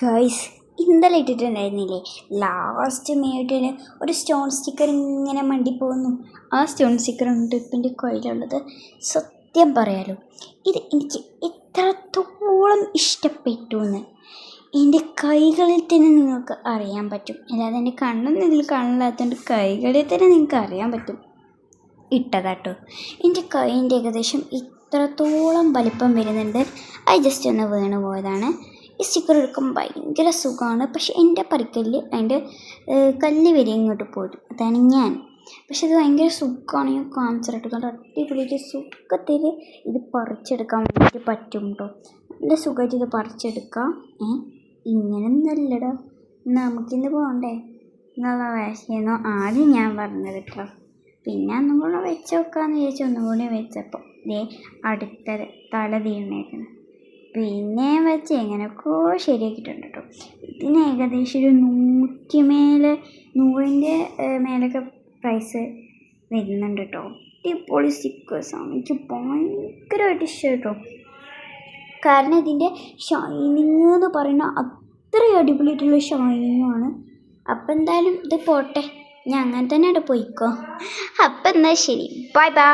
Guys, ഇന്നലെ ഇട്ടിട്ടുണ്ടായിരുന്നില്ലേ last മിനിറ്റിന് ഒരു സ്റ്റോൺ സ്റ്റിക്കർ ഇങ്ങനെ മണ്ടിപ്പോകുന്നു. ആ സ്റ്റോൺ സ്റ്റിക്കറാണ് ഇപ്പം എൻ്റെ കയ്യിലുള്ളത്. സത്യം പറയാലോ, ഇത് എനിക്ക് എത്രത്തോളം ഇഷ്ടപ്പെട്ടു എന്ന് എൻ്റെ കൈകളിൽ തന്നെ നിങ്ങൾക്ക് അറിയാൻ പറ്റും. അല്ലാതെ എൻ്റെ കണ്ണൊന്നും ഇതിൽ കാണില്ലാത്തതുകൊണ്ട് കൈകളിൽ തന്നെ നിങ്ങൾക്ക് അറിയാൻ പറ്റും. ഇട്ടതാട്ടോ, എൻ്റെ കൈൻ്റെ ഏകദേശം ഇത്രത്തോളം വലിപ്പം വരുന്നുണ്ട്. അത് ജസ്റ്റ് ഒന്ന് വീണ് പോയതാണ്. ഈ സ്റ്റിക്കർ എടുക്കുമ്പോൾ ഭയങ്കര സുഖമാണ്. പക്ഷെ എൻ്റെ പരിക്കല്ല് അതിൻ്റെ കല്ല് വരെ ഇങ്ങോട്ട് പോരും. അതാണ് ഞാൻ. പക്ഷെ ഇത് ഭയങ്കര സുഖമാണ്. ഞാൻ കാണിച്ചിട്ട് കണ്ട് അടിപൊളിയായിട്ട് സുഖത്തിൽ ഇത് പറിച്ചെടുക്കാൻ വേണ്ടിയിട്ട് പറ്റും കേട്ടോ. നല്ല സുഖമായിട്ട് ഇത് പറിച്ചെടുക്കാം. ഇങ്ങനെ നല്ലടാ, നമുക്കിന്ന് പോകണ്ടേ എന്നുള്ള വാശിയെന്നോ ആദ്യം ഞാൻ പറഞ്ഞത് കേട്ടോ. പിന്നെ ഒന്നും കൂടെ വെച്ച് നോക്കാമെന്ന് വിചാരിച്ചു. ഒന്നും കൂടി വെച്ചപ്പോൾ അടുത്തത് തല തീർന്നേക്കണം. പിന്നെ വെച്ച് എങ്ങനെയൊക്കെ ശരിയാക്കിയിട്ടുണ്ട് കേട്ടോ. ഇതിന് ഏകദേശം ഒരു 100ൻ്റെ മേലൊക്കെ പ്രൈസ് വരുന്നുണ്ട് കേട്ടോ. അടിപൊളി സ്റ്റിക്കേഴ്സാണ്. എനിക്ക് ഭയങ്കരമായിട്ട് ഇഷ്ടം കേട്ടോ. കാരണം ഇതിൻ്റെ ഷൈനിങ് എന്ന് പറയുന്ന അത്രയും അടിപൊളിയായിട്ടുള്ള ഷൈനിങ്ങാണ്. അപ്പം എന്തായാലും ഇത് പോട്ടെ, ഞാൻ അങ്ങനെ തന്നെ അവിടെ പോയിക്കോ. അപ്പം എന്നാൽ ശരി, ബൈ ബൈ.